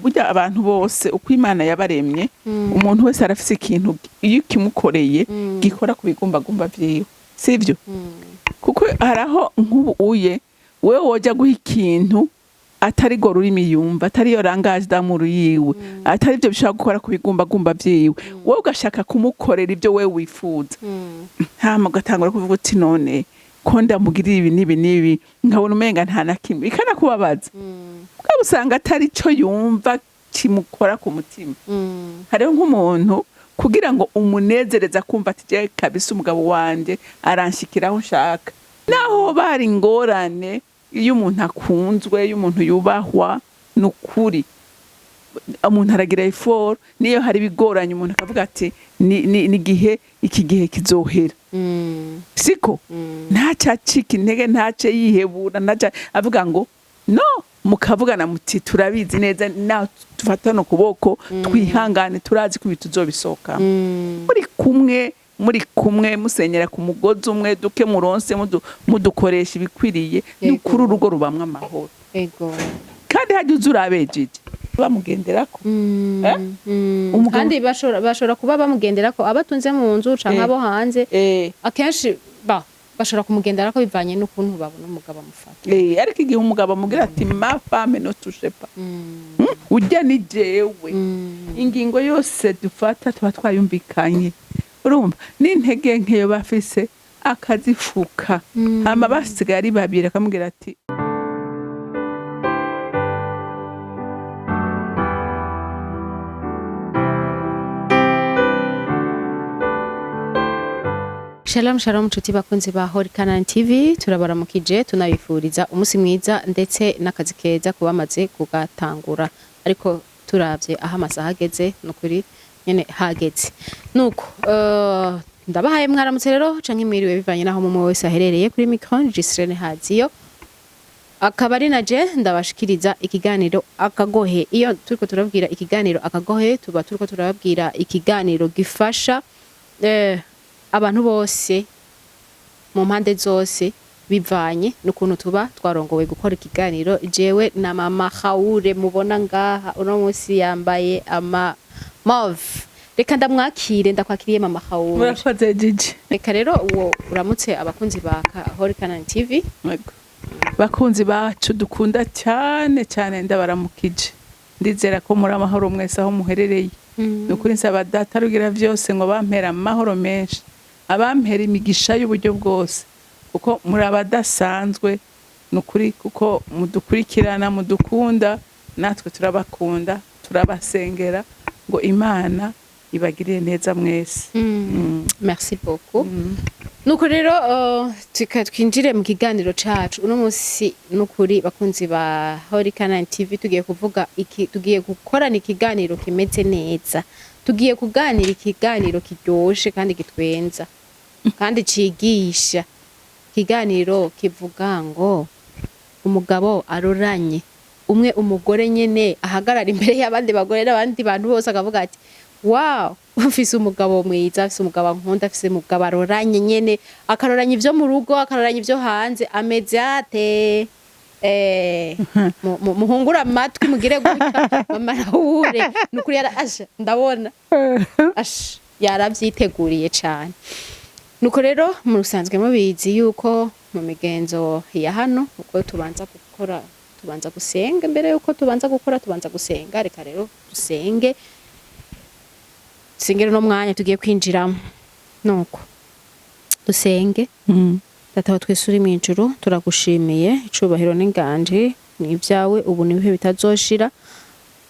burya abantu bose uko Imana yabaremye umuntu wese arafise ikintu iyo kimukoreye gikora ku bigumbagumba vyiwe sivyo kuko haraho nk'ubu wewe woja guha ikintu atari go rurimi yumva atari yo rangaje damuru yiwe atari byo bishaka gukora ku bigumbagumba vyiwe wowe ugashaka kumukorera ibyo wewe wifuza hama ugatangura kuvuga uti none ko ndamugirira ibi nibi nkabona umenga nta na kimwe ikana kubabaza ukaba usanga atari cyo yumva kimukora ku mutima hariho nk'umuntu kugira ngo umunezereza kumva ati je kabisa umugabo wanje aranshikiraho nshaka naho bari ingorane iyo umuntu akunzwe iyo umuntu yubahwa nukuri umuntu aragira effort niyo hari bigoranye umuntu akavuga ati ni gihe iki gihe kizohera siko ntaca cika intege ntace yihebura ntaca avuga ngo no mukavugana muti turabizi neza na tufatana ukuboko twihangane turazi ko bituzobisoka muri kumwe musenyera ku mugozi umwe duke muronse mudukoresha ibikwiriye n'ukuri urugo rubamwe amahoro ego kandi hajye uzurabejeje bamugenderako kandi bashobora kuba bamugenderako abatunze mu nzu canke abo hanze akenshi bashobora kumugenderako bivanye n'ukuntu babona umugabo amufata ariko igihe umugabo amugira ati ma femme no touche pas ujya ni jewe ingingo yose dufata tuba twayumvikanye urumva n'intege nkeyo bafise akazifuka hama basigaye ari babiri akamubwira ati Shalom shalom nshuti bakunzi ba Horikana TV turabaramukije tunabifuriza umunsi mwiza ndetse n'akazi keza kubamaze kugatangura ariko turavye aho amasaha ageze nukuri nyene hageze nuko ndabahaye mwaramutse rero canke mwiriwe bivanye naho mumwe wese aherereye kuri micro Gsylaine haziyo akaba ari naje ndabashikiriza ikiganiro akagohe iyo turiko turabwira ikiganiro akagohe tuba turiko turababwira ikiganiro gifasha abantu bose mu mpande zose bivanye n'ukuntu tuba twarongowe gukora ikiganiro jewe na mama Haure mubona ngaha uno munsi yambaye ama mauve reka ndamwakire ndakwakiriye mama Haure murakoze Gigi reka rero uwo uramutse abakunzi ba Horikana TV bakunzi bacu dukunda cyane ndabaramukije ndizera ko muri amahoro mwese aho muherereye nukuri nsaba data rugira vyose ngo bampera amahoro menshi abampera imigisha y'uburyo bwose kuko muri abadasanzwe nukuri kuko mudukurikirana mudukunda natwe turabakunda turabasengera ngo Imana ibagirire neza mwese merci beaucoup nuko rero twinjire mu kiganiro cacu uno munsi nukuri bakunzi ba Horikana TV tugiye kuvuga tugiye gukorana ikiganiro kimeze neza tugiye kuganira ikiganiro kiryoshe kandi gitwenza kandi cigisha ikiganiro kivuga ngo umugabo aroranye umwe umugore nyene ahagarara imbere y'abandi bagore n'abandi bantu bose akavuga ati wow ufise umugabo mwiza afise umugabo nkunda afise umugabo aroranye nyene akaroranya ivyo mu rugo akaroranya ivyo hanze ameze ate muhungura amatwi mugire gutya mama Haure nukuri ndabona yaravyiteguriye cane nuko rero mu rusanzwe mubizi yuko mu migenzo ya hano uko tubanza gusenga mbere yuko tubanza gukora tubanza gusenga reka rero dusenge singero no mwanya tugiye kwinjiramo nuko dusenge data twese uri mu ijuru turagushimiye icubahiro n'inganje n'ibyawe ubu nibihe bitazoshira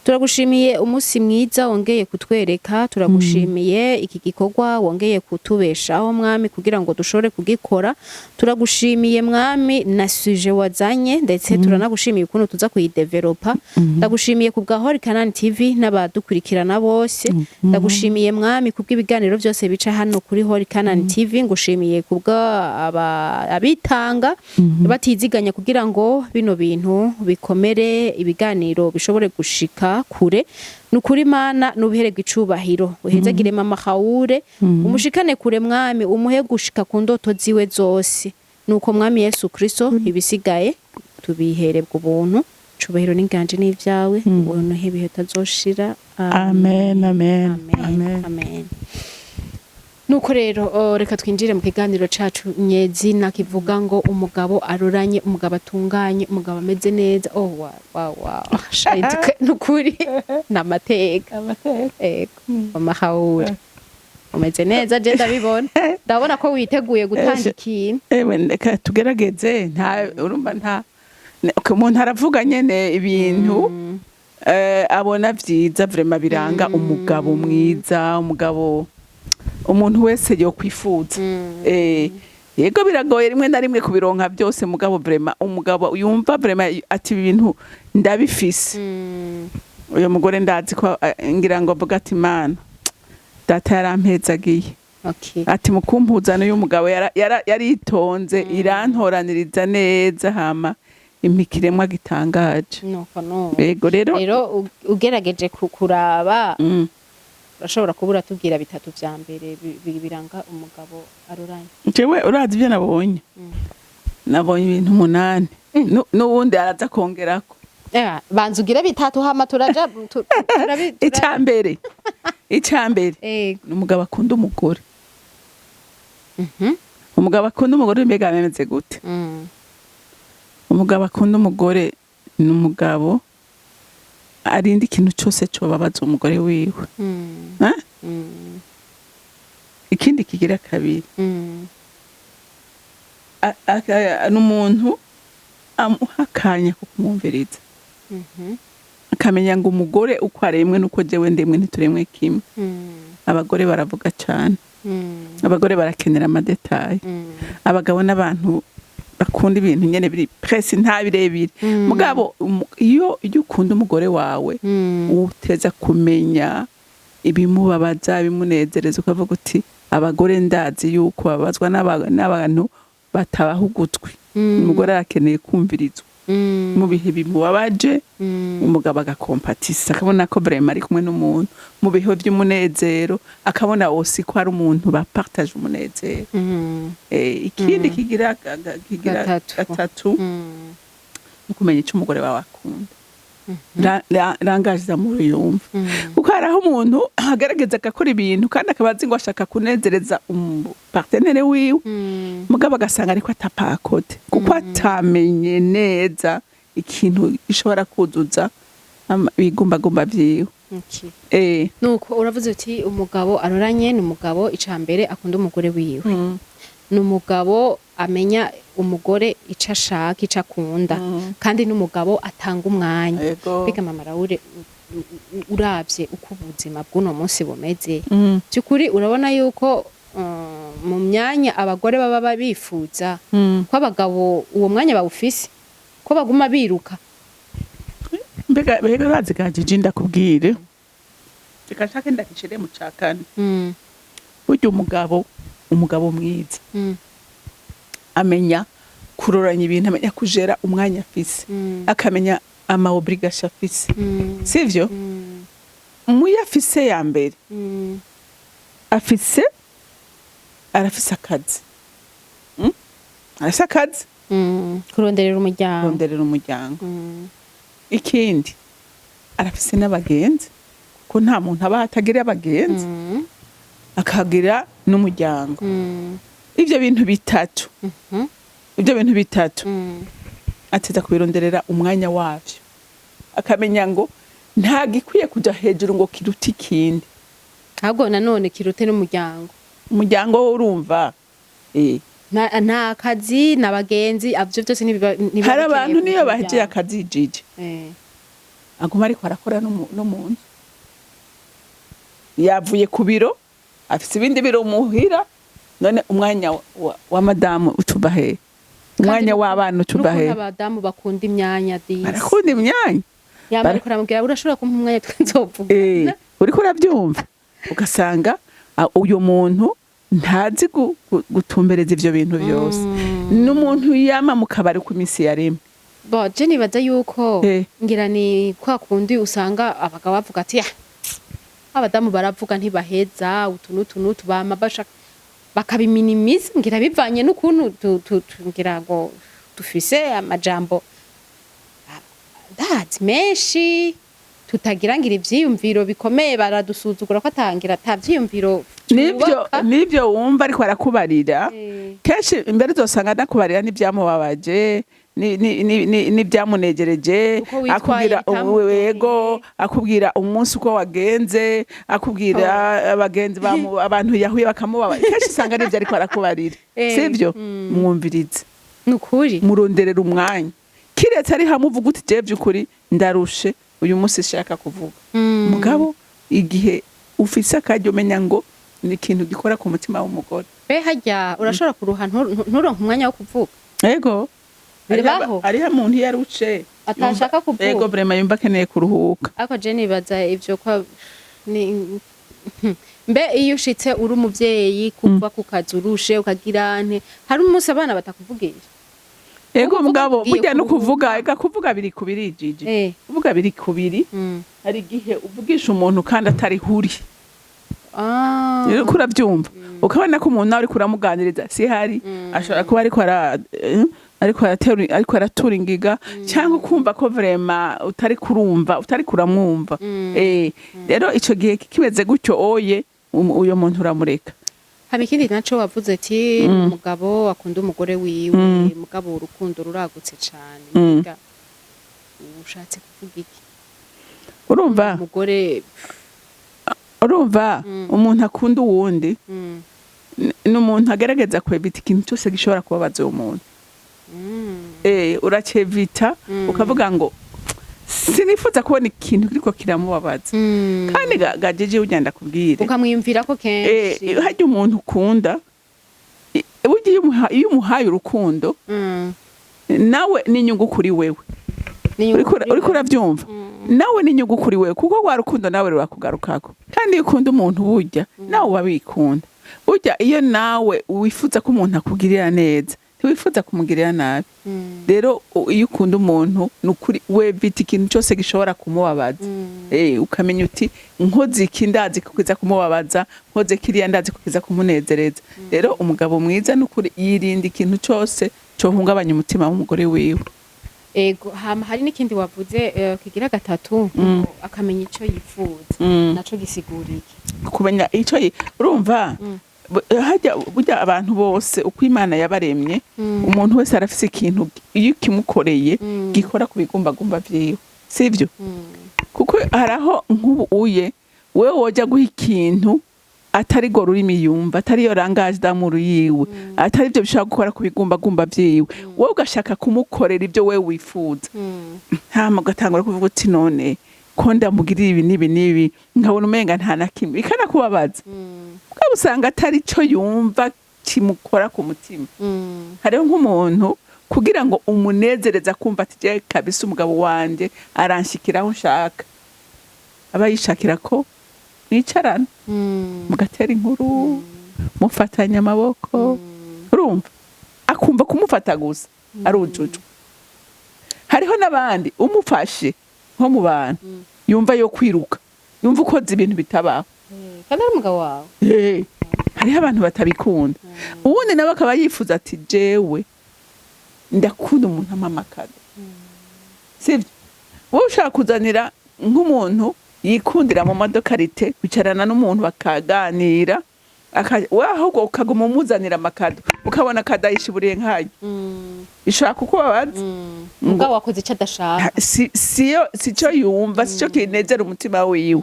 turagushimiye umunsi mwiza wongeye kutwereka turagushimiye iki gikorwa wongeye kutubeshaho mwami kugira ngo dushore kugikora turagushimiye mwami na suje wazanye ndetse turanagushimiye ukuntu tuza kuyidevelopa ndagushimiye kubwa Horikana TV n'abadukurikirana bose ndagushimiye mwami kubw'ibiganiro byose bica hano kuri Horikana TV ngushimiye kubwa abitanga batiziganya kugira ngo bino bintu bikomere ibiganiro bishobore gushika kure nukuri Mana nubiherega icubahiro uhezagire mama Haure umushikane kure mwami umuhe gushika ku ndoto ziwe zose nuko mwami Yesu Kristo ibisigaye tubiherebwa ubuntu icubahiro n'inganje n'ivyawe ubuntu ibihe tazoshira. Amen, amen, amen, amen. Nuko rero reka twinjire mu kiganiro cacu nyezina kivuga ngo umugabo aroranye, umugabo atunganye, umugabo ameze neza. Wow. Shayituke nukuri namateka. Ego. Amahawura. Umeze neza je ndabibona. Ndabona ko witeguye gutanga ikintu. Reka tugerageze urumva nta umuntu aravuga nyene ibintu abona vyiza vraiment biranga umugabo mwiza, umugabo umuntu wese yo kwifuza. Yego biragoye rimwe na rimwe kubironka byose mugabo vraiment umugabo yumva vraiment ati ibintu ndabifise. Uyo mugore ndazi ko ngira ngo avuga ati mana data yarampezagiye. Okay. Ati mukumpuzana uyu mugabo yaritonze irantoraniriza neza hama impikiremwa gitangaje. Yego rero ugerageje kuraba urashobora kubura tubwira bitatu vya mbere biranga umugabo aroranye. Jewe urazi byo nabonye. Nabonye ibintu 8 n'uwundi araza kongerako. Banza ugire bitatu hama turaja icambere umugabo akunda umugore. Umugabo akunda umugore mbega ameze gute? Umugabo akunda umugore ni umugabo arinda ikintu cyose cyo babaza umugore wiwe. Ikindi kigira kabiri n'umuntu amuhakanya ko kumwumviriza. Akamenya ngo umugore uko aremwe nuko jewe ndemwe ntituremwe kimwe. Abagore baravuga cyane. Abagore barakenera amadetaye. Abagabo n'abantu bakunda ibintu nyene biri press nta birebire. Mugabo iyo ukunda umugore wawe uteza kumenya ibimubabaza bimunezereza ukavuga uti abagore ndazi yuko babazwa n'abantu batabaho ugutwi. Umugore arakeneye kumvirizwa mu bihe bimubabaje, umugabo agakompatisa akabona ko vraiment ari kumwe n'umuntu mu bihe by'umunezero, akabona wose ko ari umuntu bapartage umunezero. Ikindi kigira gatatu ukumenya icyo umugore wawe akunda. Rangaje muri yumva kuko haraho umuntu agerageza agakora ibintu kandi akabazi ngo ashaka kunezereza partenaire wiwe mugabo agasanga ariko atapakote kuko atamenye neza ikintu gishobora kuzuza bigumbagumba vyiwe. Nuko uravuze uti umugabo aroranye ni umugabo icambere akunda umugore wiwe. Ni umugabo amenya umugore ico ashaka ico akunda kandi n'umugabo atanga umwanya. Biga mama Raure uravye uko ubuzima bw'uno munsi bumeze cyukuri urabona yuko mu myanya abagore baba bifuza ko abagabo uwo mwanya bawufise ko baguma biruka. Mbega bazigajije ndakubwire reka nshake ndakishire mu cakane. Burya umugabo mwiza amenya kuroranya ibintu, amenya kujera umwanya afise, akamenya ama obligation afise. Sivyo? Muya afise ya mbere arafise akazi. Arafise akazi kuronderera umuryango. Ikindi arafise n'abagenzi ko nta muntu aba atagira abagenzi akagira n'umuryango. Ivyo bintu bitatu ateza kubironderera umwanya wavyo, akamenya ngo nta gikwiye kuja hejuru ngo kiruta ikindi, ahubwo nanone kirute umuryango wo urumva nta kazi n'abagenzi avyo byose nibiba hari abantu niyo bahejeje akazi jiji aguma ariko arakora no muntu yavuye ku biro afise ibindi biro muhira. None umwanya wa madamu utubahe, umwanya w'abana utubahe. Abadamu bakunda imyanya disi. Barakunda imyanya. Yamara kuramubwira urashobora kumpa umwanya twinzovuga. Uriko urabyumva ugasanga uyu muntu ntazi gutumbereza ivyo bintu byose. N'umuntu yama mu kabari ku misi yaremwe. Je nibaza yuko ngira ni kwa kundi usanga abagabo bavuga ati abadamu baravuga ntibaheza utunutu bama bashaka bakabiminimiza ngira bivanye n'ukuntu ngira ngo dufise amajambo ndazi menshi tutagira ngira ivyiyumviro bikomeye baradusuzugura ko atangira atavyiyumviro nivyo wumva ariko arakubarira kenshi imbere uzosanga anakubarira n'ivyamubabaje n'ibyamunegereje akubwira wego akubwira umunsi uko wagenze akubwira abagenzi abantu yahuye bakamubaba kenshi usanga n'ivyo ariko arakubarira sivyo mwumvirize nukuri muronderera umwanya kiretse ari hamwe uvuga uti je by'ukuri ndarushe uyu munsi shaka kuvuga mugabo igihe ufise akaryo umenya ngo ni ikintu gikora ku mutima w'umugore hajya urashobora kuruha nturonke umwanya wo kuvuga ego biribaho ariho umuntu yaruce atashaka kuvuga ego vraiment yumva akeneye kuruhuka ariko je nibaza ivyo kwa mbe iyo ushitse uri umuvyeyi kuva ku kazi urushe ukagira nte hari umunsi abana batakuvugisha ego mugabo burya no kuvuga ega kuvuga biri kubiri jiji kuvuga biri kubiri hari igihe uvugisha umuntu kandi atari huri rero kuravyumva ukabona ko umuntu nawe uri kuramuganiriza si hari ashobora kuba ariko aratura ingiga cyangwa ukumva ko vraiment utari kurumva utari kuramwumva rero ico gihe kikibeze gutyo oye uyo muntu uramureka haba ikindi naco wavuze ati umugabo akunda umugore wiwe mugabo urukundo ruragutse cane mbega ushatse kuvuga iki urumva umugore urumva umuntu akunda uwundi n'umuntu agerageza kwebita ikintu cyose gishobora kubabaza uwo muntu urakevita ukavuga ngo sinifuza kubona ikintu kiriko kiramubabaza kandi gajeje ugenda kubwire ukamwiyumvira ko kenshi hajya umuntu ukunda burya iyo umuhaye urukundo nawe n'inyungu kuri wewe uriko uravyumva nawe n'inyungu kuri wewe kuko rwa rukundo nawe rurakugarukako kandi iyo ukunda umuntu burya nawe wabikunda burya iyo nawe wifuza ko umuntu akugirira neza ntiwifuza kumugirira nabi rero iyo ukunda umuntu nukuri we bita ikintu cyose gishobora kumubabaza ukamenya uti nkoze iki ndazi kukiza kumubabaza nkoze kiriya ndazi kukiza kumunezereza rero umugabo mwiza nukuri yirinda ikintu cyose cyohungabanya umutima w'umugore wiwe ego hari n'ikindi wavuze kigira gatatu akamenya ico yifuza naco gisigura iki kumenya ico urumva burya abantu bose uko Imana yabaremye umuntu wese arafise ikintu iyo kimukoreye gikora ku bigumbagumba vyiwe sivyo kuko haraho nk'ubu uye wewe woja guha ikintu atari go rurimi yumva atari yo langage d'amour yiwe atari byo bishaka gukora ku bigumbagumba vyiwe wowe ugashaka kumukorera ibyo wewe wifuza hama ugatangura kuvuga uti none ko ndamugirira ibi nibi nkabona umenga nta na kimwe bikana kubabaza ukaba usanga atari cyo yumva kimukora ku mutima hariho nk'umuntu kugira ngo umunezereza kumva ati je kabisa umugabo wanje aranshikiraho nshaka aba yishakira ko mwicarana mugatera inkuru mufatanya amaboko urumva akumva kumufata gusa arujujwe hariho n'abandi umufashe nko mu bantu yumva yo kwiruka yumva ukoze ibintu bitabaho kandi ari umugabo wawe hariho abantu batabikunda ubundi nawe akaba yifuza ati jewe ndakunda umuntu amamakado sivyo wowe ushaka kuzanira nk'umuntu yikundira mu modoka rite kwicarana n'umuntu bakaganira ahubwo ukaguma umuzanira amakado ukabona akadayishiburiye nkayo ishobora kukubabaza mugabo wakoze icyo adashaka sico yumva sico kinezera umutima wiwe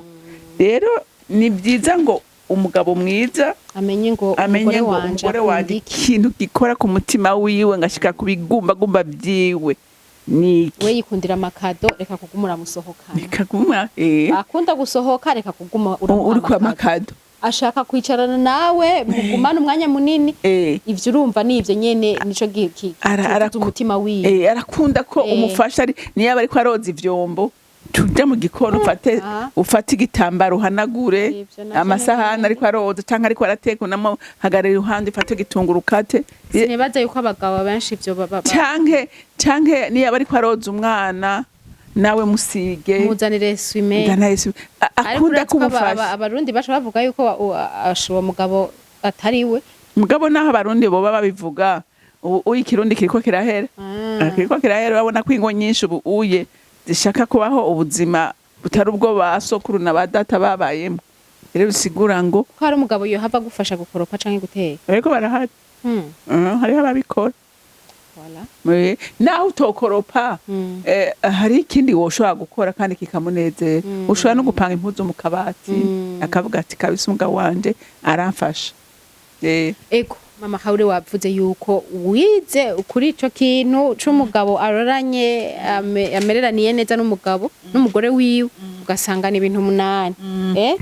rero ni byiza ngo umugabo mwiza amenye ngo umugore wanje ikintu gikora ku mutima wiwe ngashika ku bigumbagumba vyiwe niki we yikundira amakado reka kugumura musohokana reka kuguma akunda gusohoka reka kuguma uri kwa makado ashaka kwicarana nawe mugumana umwanya munini ivyo urumva nivyo nyene nico gikira umutima wiwe arakunda ko umufasha ari niyaba ariko aroza ivyombo tuja mu gikono ufate igitambaro uhanagure amasahani ariko aroza canke ariko arateka unamo hagarara iruhande ufate igitunguru ukate sinibaza yuko abagabo benshi ivyo baba canke niyaba ariko aroza umwana nawe musige muzanire swime akunda kumufasha abarundi bacha bavuga yuko uwo mugabo atariwe mugabo naho abarundi bo baba bivuga uyi kirundi kiriko kirahera urabona ko ingo nyinshi ubu uye zishaka kubaho ubuzima butari ubwo ba sokuru na ba data babayemo. Rero bisigura ngo ko hari umugabo yohava gufasha gukoropa canke guteka. ariko barahari. Hariho ababikora. Voilà. Naho utokoropa hari ikindi woshobora gukora kandi kikamunezera. Ushobora no gupanga impuzu mu kabati akavuga ati kabisa umugabo wanje aramfasha. Ego mama Haure wavuze yuko wize kuri ico kintu c'umugabo aroranye amereraniye neza n'umugabo n'umugore wiwe ugasanga ni ibintu 8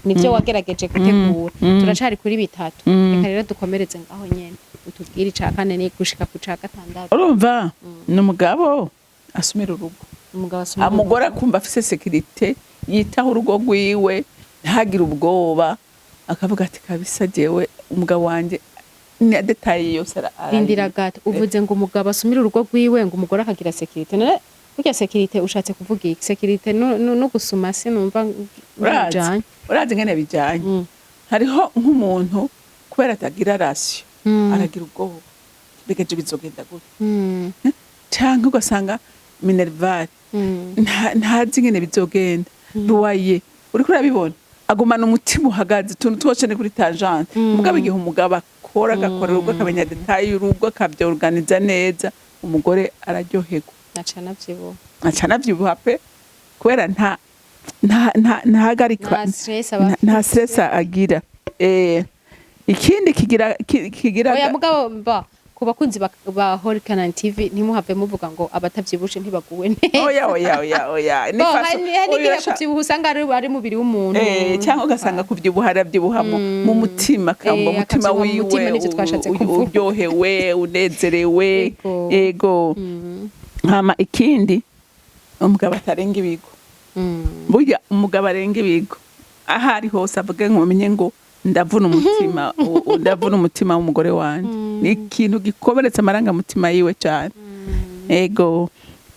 nivyo wagerageje gutegura turacari kuri bitatu reka rero dukomereze ngaho nyene utubwire ica kane ni gushika ku ca gatandatu. Urumva n'umugabo asumira urugo, umugore akumva afise sécurité yitaho urugo rwiwe ntagire ubwoba akavuga ati kabisa jewe umugabo wanje ni detail yose arindira gato. Uvuze ngo umugabo asumira urugo rwiwe ngo umugore akagira sécurité none burya sécurité ushatse kuvuga iki? Sécurité no gusuma sinumva bijanye. Urazi ngene bijanye. Hariho nk'umuntu kubera atagira ratio aragira ubwoba bigeje bizogenda gute canke ugasanga minerval ntazi ngene bizogenda ruwaye uriko urabibona agumana umutima uhagaze tuntu twose ni kuri tangente mugabo igihe umugabo akora agakorera urugo akamenya detail y'urugo akavyorganiza neza umugore araryoherwa aca navyibuha pe kubera ntahagarika nta stress agira. Ikindi kigira oya mugabo mba ku bakunzi ba Horikana TV ntimuhave muvuga ngo abatavyibushe ntibaguwe neza. Oya ni faso nigiye kuvyibuha usanga ari mubiri w'umuntu cyangwa ugasanga kuvyibuha aravyibuha mu mutima kamba mutima wiwe uryohewe unezerewe. Ego hama ikindi umugabo atarenga ibigo. Burya umugabo arenga ibigo ahari hose avuge ngo umenye ngo ndavuna umutima w'umugore wanje ni ikintu gikomeretsa amaranga mutima yiwe cyane. Ego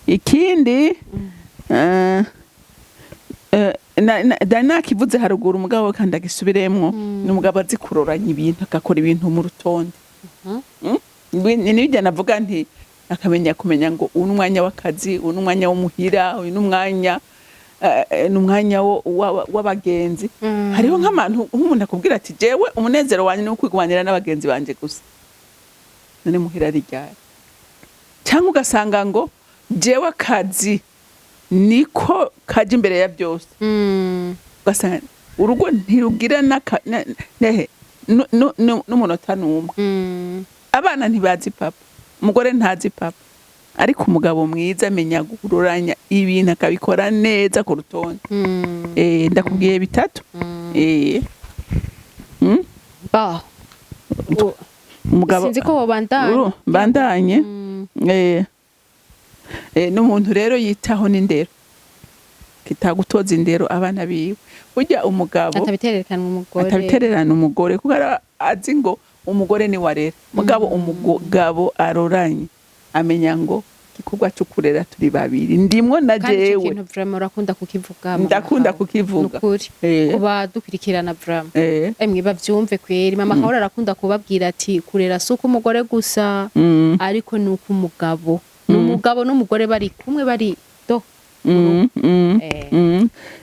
ikindi nakivuze haruguru umugabo kandi agisubiremwo ni umugabo azi kuroranya ibintu akakora ibintu mu rutonde. Nibyo navuga nti akamenya kumenya ngo uyu n'umwanya w'akazi uyu n'umwanya w'umuhira uyu n'umwanya w'abagenzi. Hariho nk'umuntu akubwira ati jewe umunezero wanje ni ukwigwanira n'abagenzi banje gusa none muhira ari ryari cyangwa ugasanga ngo jewe akazi niko kaje imbere ya byose ugasanga urugo ntirugira n'umunota n'umwe. Abana ntibazi papa umugore ntazi papa ariko umugabo mwiza amenya gururanya ibintu akabikora neza ku rutonde. Ndakubwiye bitatu. Umugabo sinzi ko bandanye n'umuntu rero yitaho n'indero kitagutoza indero abana biwe. Burya umugabo atabitererana umugore kuko azi ngo umugore ni warera umugabo aroranye amenya ngo gikorwa cyo kurera turi babiri ndimwo na jewe kandi ikintu vraiment urakunda kukivuga ndakunda kukivuga kuba dukurikirana vraiment emwe bavyumve kweri mama Haure arakunda kubabwira ati kurera suko umugore gusa ariko nuko umugabo n'umugabo n'umugore bari kumwe bari do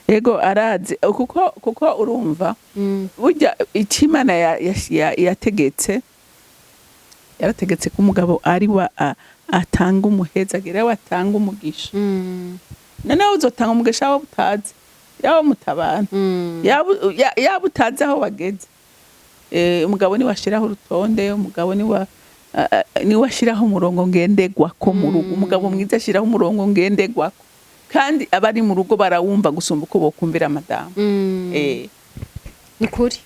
ego arazi kuko urumva burya ikimana yategetse yarategetse ko umugabo ari wa atanga umuhezagire watanga umugisha. Noneho uzotanga umugisha wabo utazi yabo mutabana yabo utazi aho wageze. Umugabo ni washiraho urutonde umugabo ni washiraho umurongo ngendegwa ko mu rugo umugabo mwiza ashiraho umurongo ngendegwa kandi abari mu rugo barawumva gusumba uko bokumvira madamu. Nikuri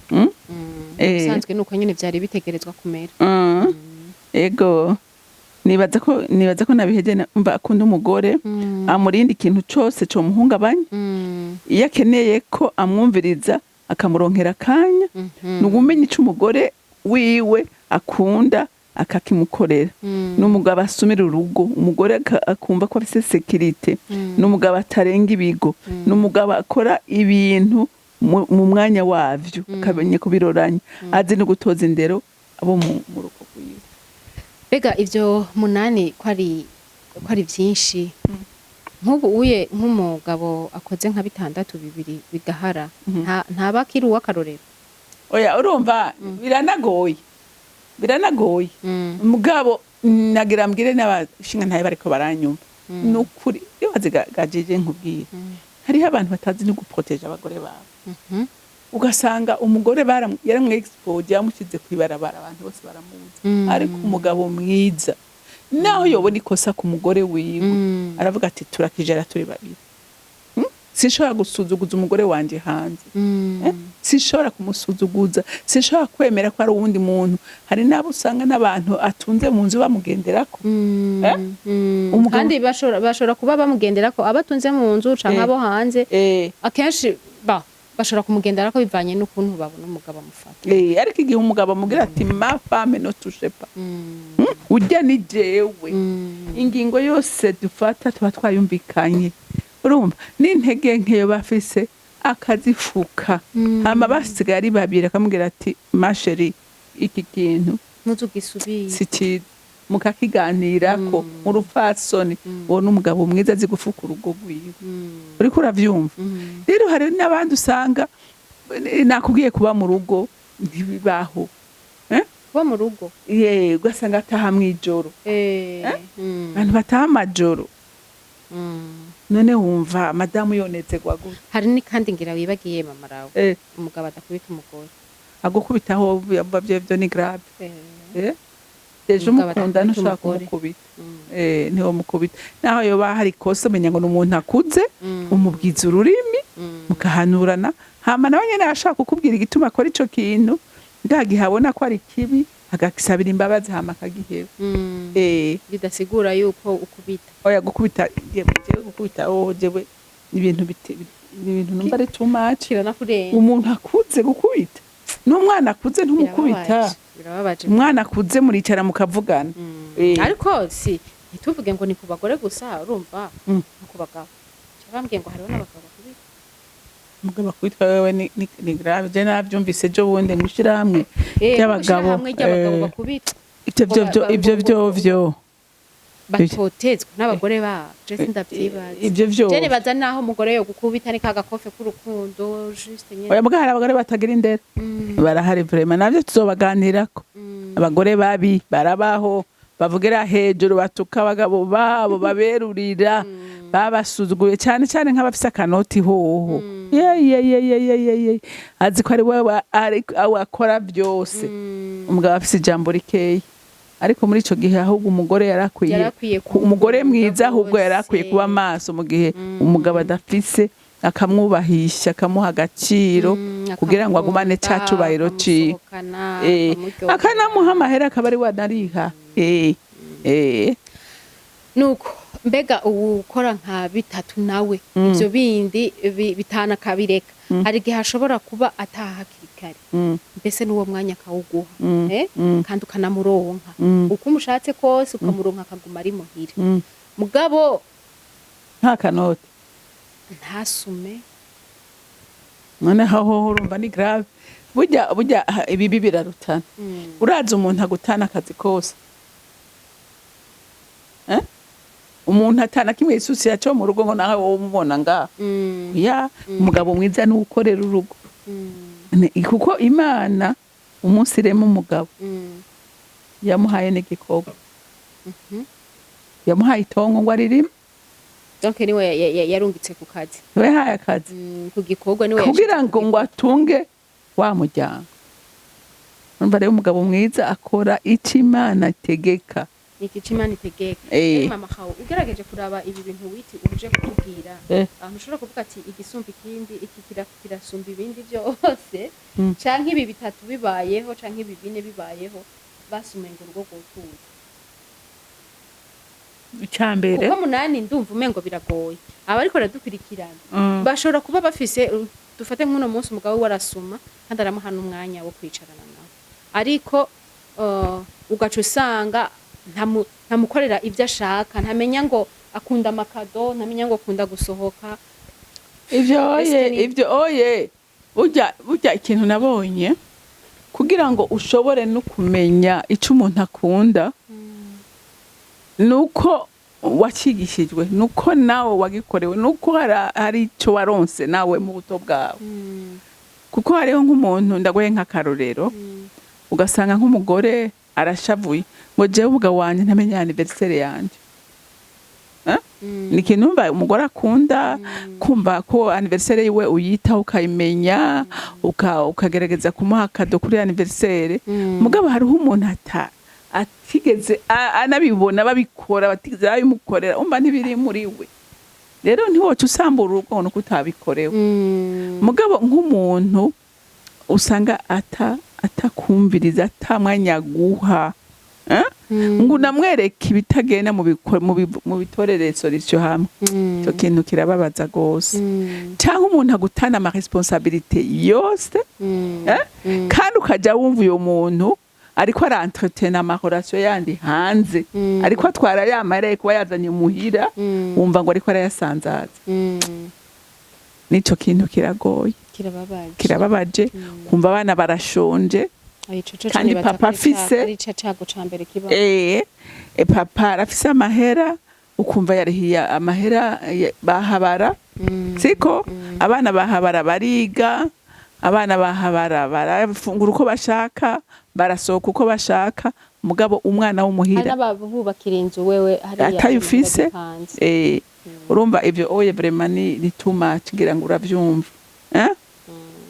usanzwe nuko nyine byari bitegerezwa kumera. Ego nibaza ko nabiheje mba akunda umugore amurinda ikintu cyose cyo muhungabanya iyo akeneye ko amwumviriza akamuronkera kanya nugumenye ico umugore wiwe akunda akakimukorera n'umugabo asumira urugo umugore akumva ko afise sécurité n'umugabo atarenga ibigo n'umugabo akora ibintu mu mwanya wavyo akamenye kubiroranya azi no gutoza indero abo mu rugo kwiwe. Bega ivyo 8 ko ari byinshi nk'ubu uye nk'umugabo akoze nka 6 bibiri bigahara ntabakiri uw'akarorero. Oya urumva biranagoye umugabo nagira mbwire n'abashinga ntaye bariko baranyumva nukuri iyo bazigajeje nkubwira hariho abantu batazi no guproteja abagore babo ugasanga umugore yaramwe expose yamushize kwibarabara abantu bose baramuzi ariko umugabo mwiza naho yobona ikosa ku mugore wiwe aravuga ati turakijera turi babiri sinshobora gusuzuguza umugore wanje hanze sinshobora kumusuzuguza sinshobora kwemera ko ari uwundi muntu hari nabo usanga n'abantu atunze mu nzu bamugenderako kandi bashobora kuba bamugenderako abatunze mu nzu canke abo hanze akenshi bashobora kumugenderako bivanye n'ukuntu babona umugabo amufata ariko igihe umugabo amubwira ati ma femme no touche pas ujya ni jewe ingingo yose dufata tuba twayumvikanye urumva n'intege nkeyo bafise akazifuka hama basigaye ari babiri akamubwira ati ma chérie iki kintu ntuzugisubiye sikiza mukakiganirako mu rupfasoni uwo n'umugabo mwiza azi gufuka urugo rwiwe uriko uravyumva rero hari n'abandi usanga nakubwiye kuba mu rugo ntibibaho kuba mu rugo ugasanga ataha mw'ijoro abantu bataha amajoro none wumva madamu yonezerwa gute hari n'ikandi ngira wibagiye mama rawe umugabo adakubita umugore agukubitaho bavyo ni grave deje umukunda ntushaka kumukubita niho mukubita naho yoba hari kosa menya ngo n'umuntu akuze umubwiza ururimi mukahanurana hama nawe nyene ashaka kukubwira igituma akora ico kintu ndagihabona ko ari kibi agagisabira imbabazi hama akagiheba bidasigura yuko ukubita oya gukubita jewe ibintu numva ari too much umuntu akuze gukubita n'umwana akuze ntumukubita umwana akuze muricara mukavugana ariko si ntituvuge ngo ni ku bagore gusa urumva ku bagabo cyabambwiye ngo hariho n'abagabo bakubita umugabo akubitwa wewe ni grave je navyumvise jo wundi mushira hamwe y'abagabo bakubita ivyo batotezwe n'abagore babo je sindavyibaza ivyo je nibaza naho umugore yo gukubita ni kagakofe k'urukundo juste nyene oya mbwa abagore batagira indera barahari vraiment navyo tuzobaganirako abagore babi barabaho bavugira hejuru batuka abagabo babo baberurira babasuzuguye cyane nk'abafise akanoti hoho azi ko ari wewe akora byose umugabo afise ijambo rikeye ariko muri ico gihe ahubwo umugore yarakwiye umugore mwiza ahubwo yarakwiye kuba maso mu gihe umugabo adafise akamwubahisha akamuha agaciro kugira ngo agumane cacubahiro ciwe akanamuha amahera akaba ari wanariha nuko mbega ukora nka 3 nawe ivyo bindi bitana kabireka hari gihe hashobora kuba atahakiri kare mbese n'uwo mwanya akawuguha kandi ukanamuronka uko umushatse kose ukamuronka akaguma ari muhira mugabo nta kanoti ntasume none aho urumva ni grave burya ibibi birarutana uraza umuntu agutana akazi kose umuntu atana kimwe isusi yaco mu rugo ngo nawe wowe umubona nga umugabo mwiza ni ukorera urugo kuko Imana umunsi irema umugabo yamuhaye n'igikorwa yamuhaye itongo ngo aririme donc niwe yarungitse ku kazi we haye akazi ku gikorwa niwe kugira ngo atunge wa muryango numva rero umugabo mwiza akora icyo Imana itegeka Imana itegeka mama hawo ugerageje kuraba ibi bintu witi uje kutubwira ahantu ushobora kuvuga ati igisumba ikindi iki kirasumba ibindi byose canke ibi bitatu bibayeho canke ibi bine bibayeho basumenga urugo rwotuye icambere kuko munani ndumva umengo biragoye abariko radukurikirana bashobora kuba bafise dufate nk'uno munsi umugabo warasuma kandi aramuha n'umwanya wo kwicarana nawe ariko ugaca usanga ntamukorera ibyo ashaka ntamenya ngo akunda amakado ntamenya ngo akunda gusohoka ibyo burya ikintu nabonye kugira ngo ushobore no kumenya icyo umuntu akunda nuko wakigishijwe nuko nawe wagikorewe nuko hari ico waronse nawe mu buto bwawe kuko hariho nk'umuntu ndagoye nk'akarorero ugasanga nk'umugore arashavuye ngo jewe ubwa wanje ntamenya anniversaire yanje ni ikintu umugore akunda kumva ko anniversaire yiwe uyitaho ukayimenya ukagerageza kumuha kado kuri anniversaire mugabo hariho umuntu atigeze anabibona babikora batigeze babimukorera umva ntibiri muri we rero ntiwoca usambura urugo nuko utabikorewe mugabo nk'umuntu usanga atakumviriza atamwanya guha ngo namwereke ibitagenda mu bitorere solution hamwe cyo kintu kirababaza gose cyangwa umuntu agutana ama responsabilité yose kandi ukaja wumva uyo muntu ariko arentretenir ama relation yandi hanze ariko atwara yamare kuba yazanye muhira wumva ngo ariko arayasanzaza nico kintu kiragoye kirababaje kumva abana barashonje kandi papa afise papa arafise amahera ukumva yarihiye amahera bahabara siko abana bahabara bariga abana bahabara barafungura uko bashaka barasohoka uko bashaka mugabo umwana w'umuhira bubakira inzu wewe hariya atayufise urumva ivyo oye vraiment ni too much ngira ngo uravyumva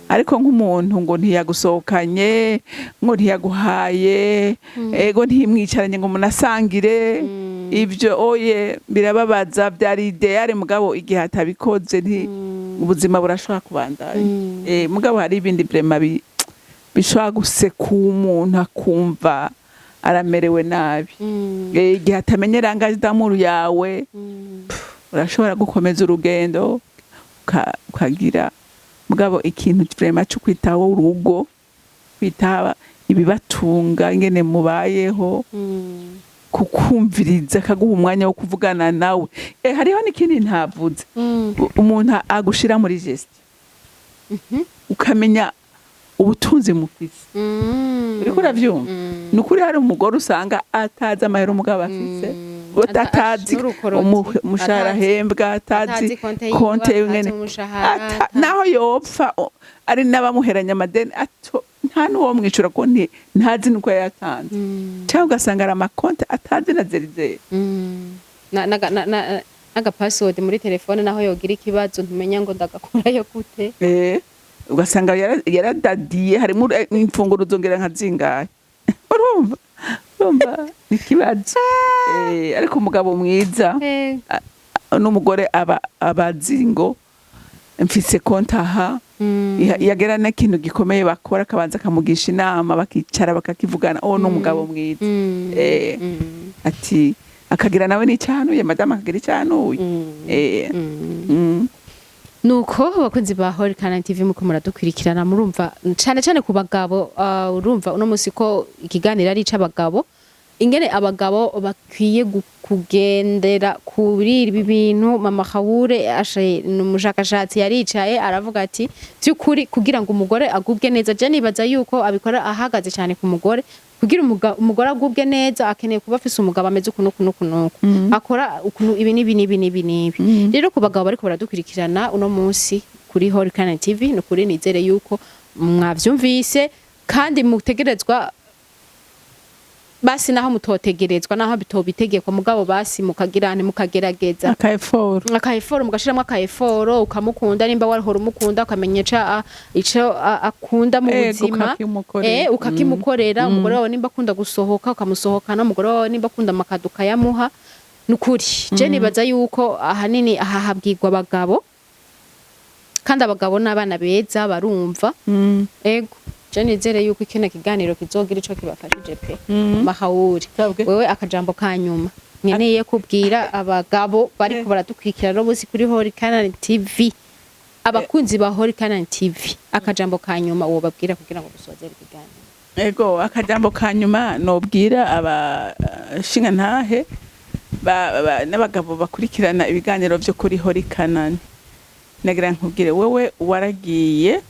ariko nk'umuntu ngo ntiyagusohokanye ngo ntiyaguhaye ego ntiyimwicaranye ngo munasangire ivyo oye birababaza byari ideale mugabo igihe atabikoze ubuzima burashobora kubandanya mugabo hari ibindi vraiment bishobora guseka umuntu akumva aramerewe nabi igihe atamenyera engagement d'amour yawe urashobora gukomeza urugendo ukagira mugabo ikintu vraiment cyo kwitaho urugo kwitaba ibibatunga ingene mubayeho kukumviriza kaguha umwanya wo kuvugana nawe hariho n'ikindi ntavuze umuntu agushira muri geste ukamenya ubutunzi mufise uriko uravyumva nukuri hari umugore usanga atazi amahera umugabo afise atazi umushahara hembwa atazi konte y'ingene naho yopfa ari n'abamuheranya amadeni nta n'uwo mwicura ko ntazi nuko yayatanze cyangwa ugasanga ari amakonte atazi na zerizeri n'agapassword muri telefone naho yogira ikibazo ntumenya ngo ndagakurayo gute ugasanga yaradadiye harimo imfunguro zongera nka zingahe urumva ni kibazo ariko umugabo mwiza n'umugore abazingo mfise konta aha yagera n'ikintu gikomeye bakora akabanza akamugisha inama bakicara bakakivugana n'umugabo mwiza ati akagira nawe n'icyahanuye madame akagira icyahanuye nuko abakunzi ba Horikana TV muko muradukwirikirana murumva cyane ku bagabo urumva uno musi ko ikiganiro ari c'abagabo ingene abagabo bakwiye kugendera kuri ibi bintu mama Khaure ashe n'umushakashatsi yaricaye aravuga ati byukuri kugira ngo umugore agubwe neza je nibaza yuko abikora ahagaze cyane ku mugore kugira umugore agubwe neza akeneye kuba afise umugabo ameze ukuntu akora ukuntu ibi rero ku bagabo bariko baradukurikirana uno munsi kuri Horikana TV no kuri nizere yuko mwavyumvise kandi mutegerezwa basi naho mutotegerezwa naho bitobitegekwa mugabo basi mukagirane mukagerageza akayeforo mugashiramo akayeforo ukamukunda nimba warahora umukunda ukamenyeca ico akunda mu buzima ukakimukorera umugore wawe nimba akunda gusohoka ukamusohokana umugore wawe nimba akunda makaduka yamuha nukuri je nibaza yuko ahanini ahahabwirwa abagabo kandi abagabo n'abana beza barumva ego nizere yuko ikene kiganiro kizogira ico kibafashije pe Mahauri wewe akajambo kanyuma nkeneye kubwira abagabo bariko baradukwikira no busi kuri Horikana TV abakunzi ba Horikana TV akajambo kanyuma uwo babwira kugira ngo dusozere ikiganiro ego akajambo kanyuma nobwira abashinga ntahe n'abagabo bakurikirana ibiganiro byo kuri Horikana nagira nkubwire wewe waragiye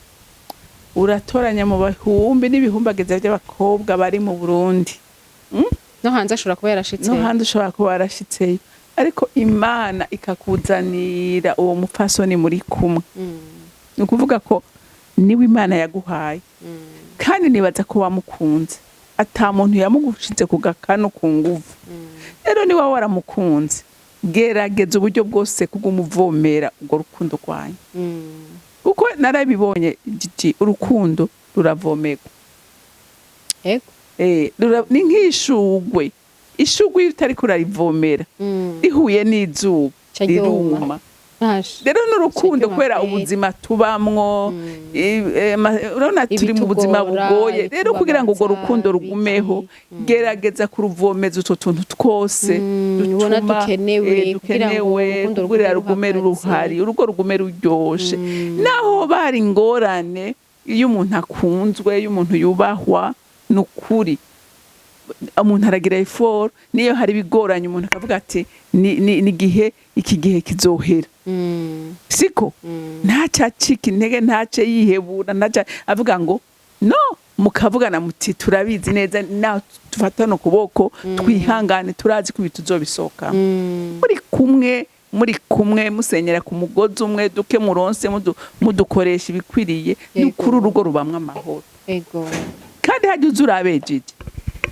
uratoranya mu bahumbi n'ibihumbagiza by'abakobwa bari mu Burundi no hanze ashobora kuba yarashitse no hanze ashobora kuba yarashitse ariko Imana ikakuzanira uwo mupfasoni muri kumwe. Ni ukuvuga ko niwe Imana yaguhaye, kandi nibaza ko wamukunze ata muntu yamugushize ku gakano ku nguvu. Rero niba waramukunze gerageza uburyo bwose kugumuvomera urwo rukundo rwanyu, kuko narabibonye giti urukundo ruravomerwa. Ni nk'ishugwe, ishugwe utari kurarivomera rihuye n'izuba riruma. Rero n'urukundo kubera ubuzima tubamwo, urabona turi mu buzima bugoye. Rero kugira ngo urwo rukundo rugumeho gerageza kuruvomeza utwo tuntu twose dutuma dukenewe kugira rugumere uruhari, urugo rugumere ruryoshe. Naho bari ingorane, iyo umuntu akunzwe, iyo umuntu yubahwa, nukuri umuntu aragira effort. Niyo hari bigoranye umuntu akavuga ati ni gihe iki gihe kizohera, siko ntacacika intege, ntace yihebura, ntaca avuga ngo no, mukavugana muti turabizi neza, naho tufatana ukuboko twihangane, turazi ko tuzobisoka. muri kumwe musenyera ku mugozi umwe, duke muronse mudukoresha ibikwiriye, n'ukuri urugo rubamwe amahoro. Kandi hajya uza urabejeje,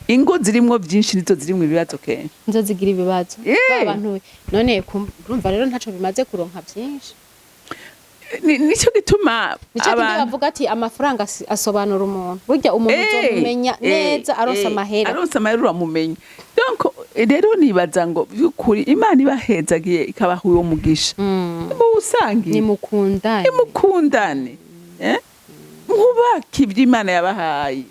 ingo zirimwo byinshi nizo zirimwo ibibazo kenshi, nizo zigira ibibazo. Abantu none urumva rero ntaco bimaze kuronka byinshi. Nico gituma abantu bavuga ati amafaranga asobanura umuntu. Burya umuntu uzomumenya neza aronsa amahera, uramumenya. Donc rero nibaza ngo byukuri Imana ibahezagiye ikabaha uwo mugisha, musangiye nimukundane, mwubake ibyo Imana yabahaye.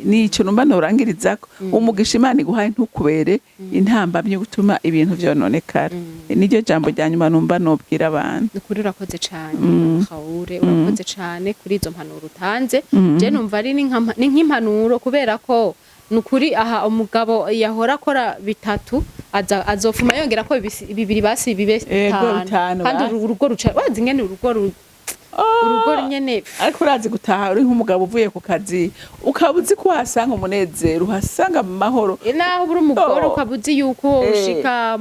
Nico numva norangirizako, umugisha Imana iguhaye ntukubere intambamye gutuma ibintu vyononekara. Niryo jambo rya nyuma numva nobwira abantu. Ukuri urakoze cyane Kaure, urakoze cyane kuri izo mpanuro utanze. Je numva ari ni nk'impanuro, kubera ko nukuri aha umugabo yahora akora bitatu azofuma yongera ko bibiri basi bibe 5, kandi urugo ruca wazi ngene urugo nyene. Ariko urazi gutaha uri nk'umugabo uvuye ku kazi, ukabuzi ko hasanga umunezero, uhasanga mu mahoro. Naho buri umugore ukabuzi yuko ushika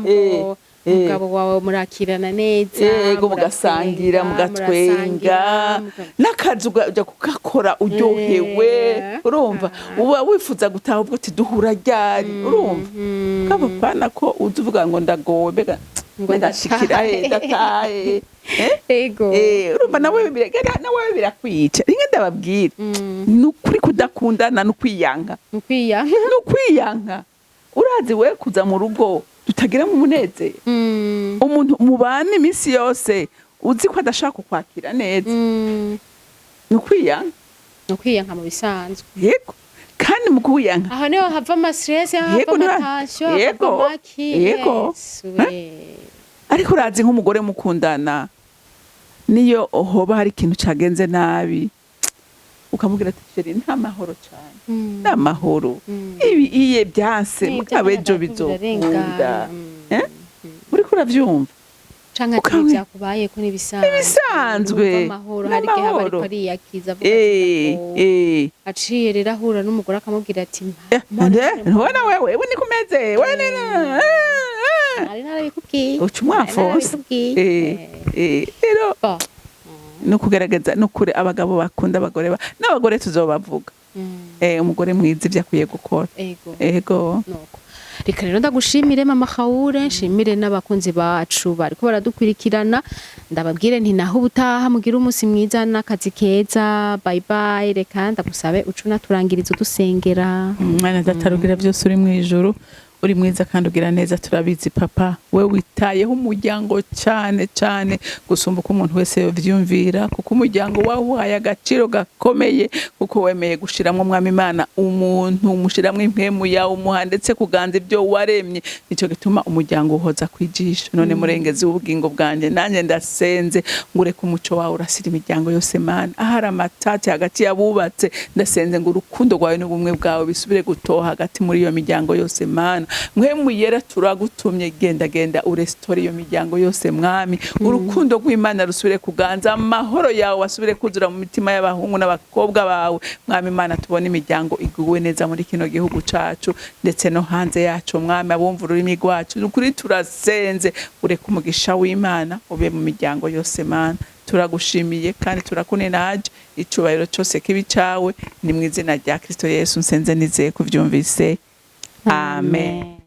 umugabo wawe murakirana neza, mugasangira, mugatwenga, n'akazi ujya kugakora uryohewe. Urumva uba wifuza gutaha ubwo uti duhura ryari, urumva kabapana ko uzuvuga ngo ndagowe mbega ndashikira ndataye. Urumva nawe birakwica. Ringe ndababwira, nukuri kudakundana nukwiyanga. Urazi we kuza mu rugo tutagira mu munezero, umuntu mubana iminsi yose uzi ko adashaka kukwakira neza, nukwiyanga mu bisanzwe. Yego, kandi mu kuyanka aho niho hava ama stress, hava amatasyo, hava maki. Ariko urazi nk'umugore mukundana, niyo hoba hari ikintu cagenze nabi, ukamubwira ati sheri nta mahoro cyane, nta mahoro, ibi iye byanse mukabejo bizokunda. Uri kuravyumva canka byakubaye ko nibisanzwe amahoro, hari gihe haba ariko ari yakiza avuga aciye rero ahura n'umugore akamubwira ati ntubona wewe ni kumeze wewe ari narabikubwiye ucumwafose. Rero no kugaragaza no kure abagabo bakunda abagore n'abagore tuzobavuga. Umugore mwiza ivyo akwiye gukora. Ego nuko reka rero ndagushimire mama Kaure, nshimire n'abakunzi bacu bariko baradukurikirana, ndababwire nti naho ubutaha mugira umunsi mwiza n'akazi keza. Bye bye. Reka ndagusabe ucuna turangiriza dusengera. Mwana datarugira byose uri mu ijuru, uri mwiza kandi ugira neza, turabizi papa. We witayeho umuryango cyane cyane gusumba uko umuntu wese yovyumvira, kuko umuryango wahuhaye agaciro gakomeye, kuko wemeye gushiramwe Mwami Imana umuntu, umushiramwe impemu yawe, umuha ndetse kuganza ibyo waremye. Nico gituma umuryango uhoza kwijisho. None murengezi w'ubugingo bwanje, nanjye ndasenze ngure ku muco wawe urasira imiryango yose Mana. Ahari amatati hagati yabubatse, ndasenze ngo urukundo rwawe n'ubumwe bwawe bisubire gutoha hagati muri iyo miryango yose Mana. mwemu yera turagutumye genda urestore iyo miryango yose mwami urukundo rw'Imana rusubire kuganza amahoro yawe asubire kuzura mu mitima y'abahungu n'abakobwa bawe mwami Imana tubone imiryango iguwe neza muri kino gihugu cacu ndetse no hanze yacu mwami abumva ururimi rwacu ukuri turasenze ureka umugisha w'Imana ube mu miryango yose Mana turagushimiye kandi turakunenaje icubahiro cyose kibi cawe ni mu izina rya Kristo Yesu nsenze nizeye kuvyumvise amen.